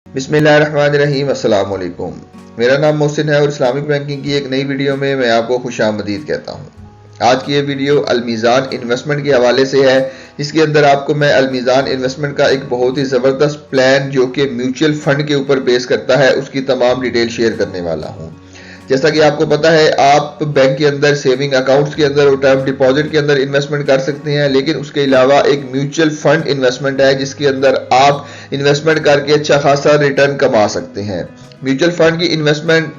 बिस्मिल्लाहिर्रहमानिर्रहीम। अस्सलाम वालेकुम। मेरा नाम मोहसिन है और इस्लामिक बैंकिंग की एक नई वीडियो में मैं आपको खुशामदीद कहता हूँ। आज की ये वीडियो अलमीज़ान इन्वेस्टमेंट के हवाले से है, जिसके अंदर आपको मैं अलमीज़ान इन्वेस्टमेंट का एक बहुत ही ज़बरदस्त प्लान जो कि म्यूचुअल फंड के ऊपर बेस करता है उसकी तमाम डिटेल शेयर करने वाला हूँ। जैसा कि आपको पता है, आप बैंक के अंदर सेविंग अकाउंट्स के अंदर और टर्म डिपॉजिट के अंदर इन्वेस्टमेंट कर सकते हैं, लेकिन उसके अलावा एक म्यूचुअल फंड इन्वेस्टमेंट है जिसके अंदर आप इन्वेस्टमेंट करके अच्छा खासा रिटर्न कमा सकते हैं। म्यूचुअल फंड की इन्वेस्टमेंट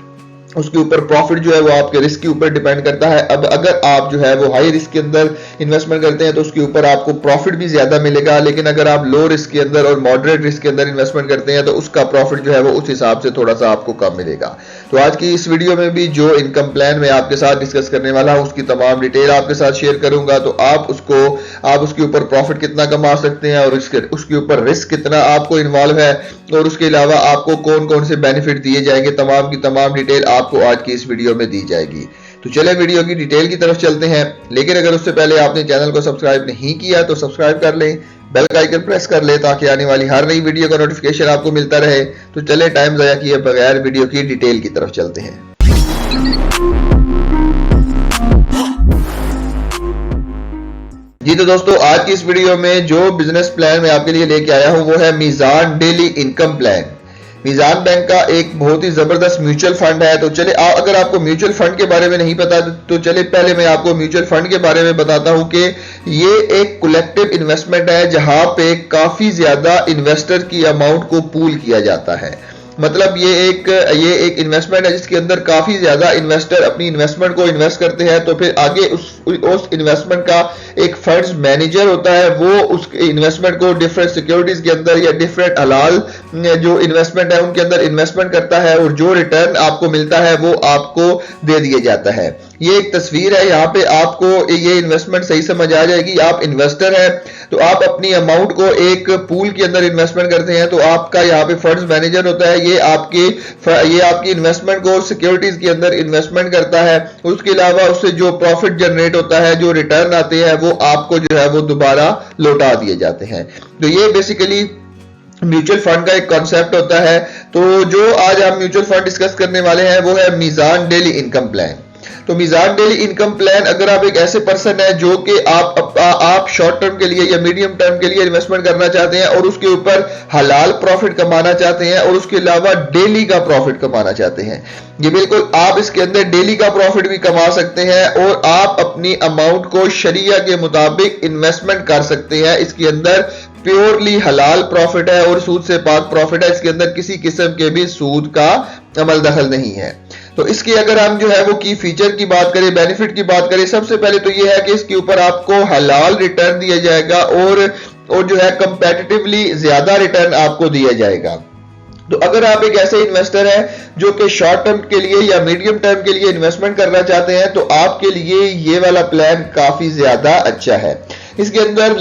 उसके ऊपर प्रॉफिट जो है वो आपके रिस्क के ऊपर डिपेंड करता है। अब अगर आप जो है वो हाई रिस्क के अंदर इन्वेस्टमेंट करते हैं तो उसके ऊपर आपको प्रॉफिट भी ज्यादा मिलेगा, लेकिन अगर आप लो रिस्क के अंदर और मॉडरेट रिस्क के अंदर इन्वेस्टमेंट करते हैं तो उसका प्रॉफिट जो है वो उस हिसाब से थोड़ा सा आपको कम मिलेगा। तो आज की इस वीडियो में भी जो इनकम प्लान मैं आपके साथ डिस्कस करने वाला हूं उसकी तमाम डिटेल आपके साथ शेयर करूंगा। तो आप उसके ऊपर प्रॉफिट कितना कमा सकते हैं और उसके ऊपर रिस्क कितना आपको इन्वॉल्व है और उसके अलावा आपको कौन कौन से बेनिफिट दिए जाएंगे, तमाम की तमाम डिटेल आपको आज की इस वीडियो में दी जाएगी। तो चले वीडियो की डिटेल की तरफ चलते हैं, लेकिन अगर उससे पहले आपने चैनल को सब्सक्राइब नहीं किया तो सब्सक्राइब कर लें, बेल का आइकन प्रेस कर ले ताकि आने वाली हर नई वीडियो का नोटिफिकेशन आपको मिलता रहे। तो चले टाइम ज़ाया किए बगैर वीडियो की डिटेल की तरफ चलते हैं। जी तो दोस्तों, आज की इस वीडियो में जो बिजनेस प्लान मैं आपके लिए लेके आया हूं वो है मीज़ान डेली इनकम प्लान। मीज़ान बैंक का एक बहुत ही जबरदस्त म्यूचुअल फंड है। तो चले अगर आपको म्यूचुअल फंड के बारे में नहीं पता तो चले पहले मैं आपको म्यूचुअल फंड के बारे में बताता हूं कि ये एक कलेक्टिव इन्वेस्टमेंट है जहां पे काफी ज्यादा इन्वेस्टर की अमाउंट को पूल किया जाता है। मतलब ये एक इन्वेस्टमेंट है जिसके अंदर काफी ज्यादा इन्वेस्टर अपनी इन्वेस्टमेंट को इन्वेस्ट करते हैं, तो फिर आगे उस इन्वेस्टमेंट का एक फंड्स मैनेजर होता है, वो उस इन्वेस्टमेंट को डिफरेंट सिक्योरिटीज के अंदर या डिफरेंट हलाल जो इन्वेस्टमेंट है उनके अंदर इन्वेस्टमेंट करता है और जो रिटर्न आपको मिलता है वो आपको दे दिया जाता है। ये एक तस्वीर है, यहाँ पे आपको ये इन्वेस्टमेंट सही समझ आ जाएगी। आप इन्वेस्टर है तो आप अपनी अमाउंट को एक पूल के अंदर इन्वेस्टमेंट करते हैं, तो आपका यहाँ पे फंड्स मैनेजर होता है, ये आपकी इन्वेस्टमेंट को सिक्योरिटीज के अंदर इन्वेस्टमेंट करता है। उसके अलावा उससे जो प्रॉफिट जनरेट होता है, जो रिटर्न आते हैं, वो आपको जो है वो दोबारा लौटा दिए जाते हैं। तो ये बेसिकली म्यूचुअल फंड का एक कॉन्सेप्ट होता है। तो जो आज हम म्यूचुअल फंड डिस्कस करने वाले हैं वो है मीज़ान डेली इनकम प्लान। तो मीज़ान डेली इनकम प्लान, अगर आप एक ऐसे पर्सन है जो कि आप शॉर्ट टर्म के लिए या मीडियम टर्म के लिए इन्वेस्टमेंट करना चाहते हैं और उसके ऊपर हलाल प्रॉफिट कमाना चाहते हैं और उसके अलावा डेली का प्रॉफिट कमाना चाहते हैं, ये बिल्कुल आप इसके अंदर डेली का प्रॉफिट भी कमा सकते हैं और आप अपनी अमाउंट को शरिया के मुताबिक इन्वेस्टमेंट कर सकते हैं। इसके अंदर प्योरली हलाल प्रॉफिट है और सूद से पाक प्रॉफिट है। इसके अंदर किसी किस्म के भी सूद का अमल दखल नहीं है। तो इसकी अगर हम जो है वो की फीचर की बात करें, बेनिफिट की बात करें, सबसे पहले तो ये है कि इसके ऊपर आपको हलाल रिटर्न दिया जाएगा और जो है कंपैटिटिवली ज्यादा रिटर्न आपको दिया जाएगा। तो अगर आप एक ऐसे इन्वेस्टर हैं जो कि शॉर्ट टर्म के लिए या मीडियम टर्म के लिए इन्वेस्टमेंट करना चाहते हैं तो आपके लिए ये वाला प्लान काफी ज्यादा अच्छा है। इसके अंदर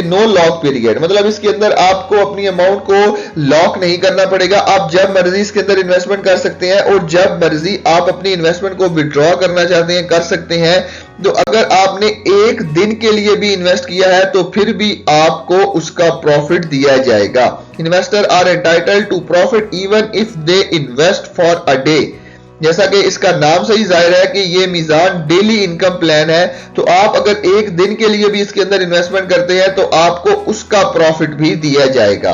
नो लॉक पीरियड, मतलब इसके अंदर आपको अपनी अमाउंट को लॉक नहीं करना पड़ेगा। आप जब मर्जी इसके अंदर इन्वेस्टमेंट कर सकते हैं और जब मर्जी आप अपनी इन्वेस्टमेंट को विड्रॉ करना चाहते हैं कर सकते हैं। तो अगर आपने एक दिन के लिए भी इन्वेस्ट किया है तो फिर भी आपको उसका प्रॉफिट दिया जाएगा। Investor are entitled to profit even if they invest for a day. जैसा कि इसका नाम से ही जाहिर है कि ये मीज़ान डेली इनकम प्लान है, तो आप अगर एक दिन के लिए भी इसके अंदर इन्वेस्टमेंट करते हैं तो आपको उसका प्रॉफिट भी दिया जाएगा।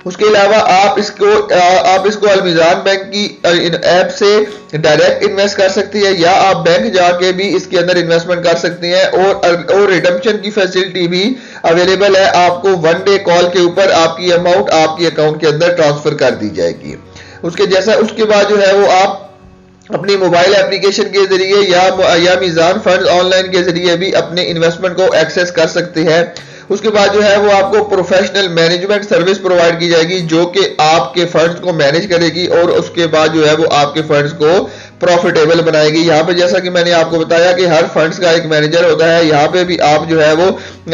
उसके अलावा आप इसको अलमीज़ान बैंक की ऐप से डायरेक्ट इन्वेस्ट कर सकते हैं या आप बैंक जाके भी इसके अंदर इन्वेस्टमेंट कर सकते हैं और रिडम्पशन की फैसिलिटी भी अवेलेबल है। आपको वन डे कॉल के ऊपर आपकी अमाउंट आपकी अकाउंट के अंदर ट्रांसफर कर दी जाएगी। उसके बाद जो है वो आप अपनी मोबाइल एप्लीकेशन के जरिए या मीज़ान फंड ऑनलाइन के जरिए भी अपने इन्वेस्टमेंट को एक्सेस कर सकते हैं। उसके बाद जो है वो आपको प्रोफेशनल मैनेजमेंट सर्विस प्रोवाइड की जाएगी जो कि आपके फंड्स को मैनेज करेगी और उसके बाद जो है वो आपके फंड्स को प्रॉफिटेबल बनाएगी। यहाँ पे जैसा कि मैंने आपको बताया कि हर फंड्स का एक मैनेजर होता है, यहाँ पे भी आप जो है वो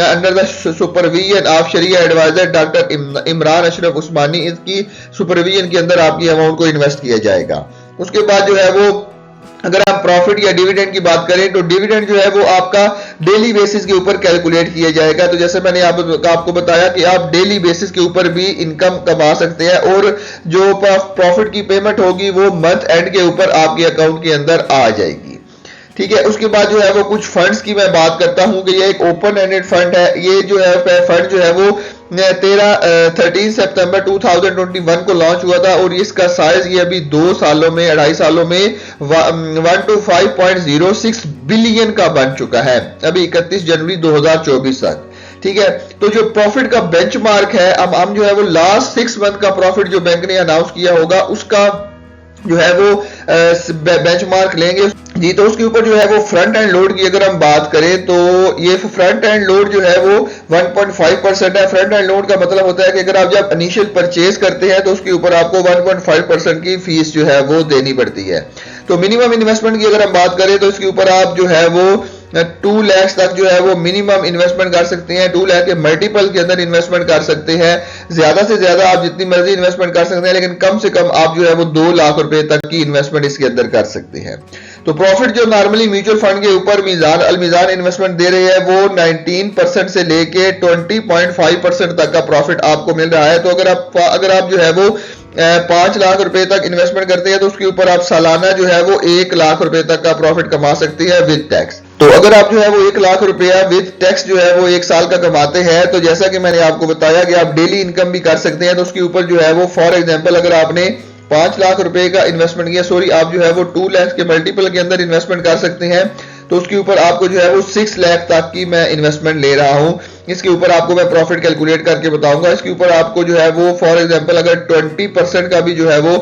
under the supervision of sharia advisor doctor Imran Ashraf Usmani, इसकी सुपरविजन के अंदर आपकी अमाउंट को इन्वेस्ट किया जाएगा। उसके बाद जो है वो अगर आप प्रॉफिट या डिविडेंड की बात करें तो डिविडेंड जो है वो आपका डेली बेसिस के ऊपर कैलकुलेट किया जाएगा। तो जैसे मैंने आपको बताया कि आप डेली बेसिस के ऊपर भी इनकम कमा सकते हैं और जो प्रॉफिट की पेमेंट होगी वो मंथ एंड के ऊपर आपके अकाउंट के अंदर आ जाएगी। ठीक है, उसके बाद जो है वो कुछ फंड्स की मैं बात करता हूं कि ये एक ओपन एंडेड फंड है। ये जो है फंड जो है वो 13 सितंबर 2021 को लॉन्च हुआ था और इसका साइज ये अभी 2.5 सालों में 1 to 5.06 बिलियन का बन चुका है अभी 31 जनवरी 2024 तक। ठीक है, तो जो प्रॉफिट का बेंचमार्क है, अब हम जो है वो लास्ट 6 मंथ का प्रॉफिट जो बैंक ने अनाउंस किया होगा उसका जो है वो बेंचमार्क लेंगे जी। तो उसके ऊपर जो है वो फ्रंट एंड लोड की अगर हम बात करें तो ये फ्रंट एंड लोड जो है वो 1.5% है। फ्रंट एंड लोड का मतलब होता है कि अगर आप जब इनिशियल परचेज करते हैं तो उसके ऊपर आपको 1.5% की फीस जो है वो देनी पड़ती है। तो मिनिमम इन्वेस्टमेंट की अगर हम बात करें तो इसके ऊपर आप जो है वो 2 लाख तक जो है वो मिनिमम इन्वेस्टमेंट कर सकते हैं। 2 लाख के मल्टीपल के अंदर इन्वेस्टमेंट कर सकते हैं। ज्यादा से ज्यादा आप जितनी मर्जी इन्वेस्टमेंट कर सकते हैं, लेकिन कम से कम आप जो है वो 2 लाख रुपए तक की इन्वेस्टमेंट इसके अंदर कर सकते हैं। तो प्रॉफिट जो नॉर्मली म्यूचुअल फंड के ऊपर अलमीजान इन्वेस्टमेंट दे रही है वो 19% से लेके 20.5% तक का प्रॉफिट आपको मिल रहा है। तो अगर आप जो है वो 5 लाख रुपए तक इन्वेस्टमेंट करते हैं तो उसके ऊपर आप सालाना जो है वो 1 लाख रुपए तक का प्रॉफिट कमा सकते हैं विद टैक्स। तो अगर आप जो है वो 1 लाख रुपया विद टैक्स जो है वो 1 साल का कमाते हैं तो जैसा कि मैंने आपको बताया कि आप डेली इनकम भी कर सकते हैं। तो उसके ऊपर जो है वो फॉर एग्जांपल अगर आपने 5 लाख रुपए का इन्वेस्टमेंट किया, आप जो है वो 2 लाख के मल्टीपल के अंदर इन्वेस्टमेंट कर सकते हैं। तो उसके ऊपर आपको जो है वो 6 लाख तक की मैं इन्वेस्टमेंट ले रहा हूं। इसके ऊपर आपको मैं प्रॉफिट कैलकुलेट करके बताऊंगा। इसके ऊपर आपको जो है वो फॉर एग्जांपल अगर 20% का भी जो है वो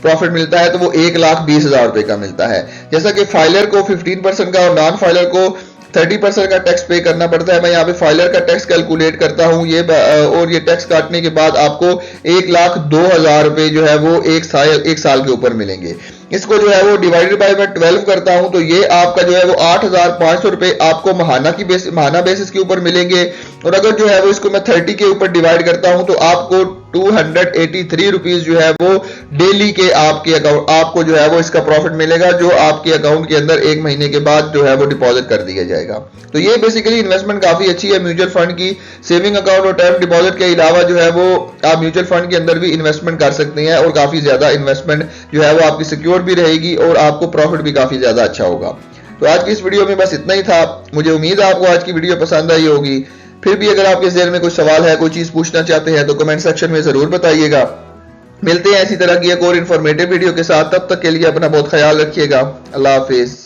प्रॉफिट मिलता है तो वो 1,20,000 रुपए का मिलता है। जैसा कि फाइलर को 15% का और नॉन फाइलर को 30% का टैक्स पे करना पड़ता है। मैं यहाँ पे फाइलर का टैक्स कैलकुलेट करता हूँ ये और ये टैक्स काटने के बाद आपको 1,02,000 रुपए जो है वो एक साल के ऊपर मिलेंगे। इसको जो है वो डिवाइडेड बाय मैं 12 करता हूं तो ये आपका जो है वो 8,500 रुपए आपको महाना बेसिस के ऊपर मिलेंगे। और अगर जो है वो इसको मैं 30 के ऊपर डिवाइड करता हूं तो आपको 283 रुपीज जो है वो डेली के आपको जो है वो इसका प्रॉफिट मिलेगा, जो आपके अकाउंट के अंदर 1 महीने के बाद जो है वो डिपॉजिट कर दिया जाएगा। तो ये बेसिकली इन्वेस्टमेंट काफी अच्छी है म्यूचुअल फंड की। सेविंग अकाउंट और टर्म डिपॉजिट के अलावा जो है वो आप म्यूचुअल फंड के अंदर भी इन्वेस्टमेंट कर सकते हैं और काफी ज्यादा इन्वेस्टमेंट जो है वो आपकी सिक्योर भी रहेगी और आपको प्रॉफिट भी काफी ज्यादा अच्छा होगा। तो आज की इस वीडियो में बस इतना ही था। मुझे उम्मीद है आपको आज की वीडियो पसंद आई होगी। फिर भी अगर आपके ज़हन में कोई सवाल है, कोई चीज पूछना चाहते हैं तो कमेंट सेक्शन में जरूर बताइएगा। मिलते हैं इसी तरह की एक और इन्फॉर्मेटिव वीडियो के साथ। तब तक के लिए अपना बहुत ख्याल रखिएगा। अल्लाह हाफिज।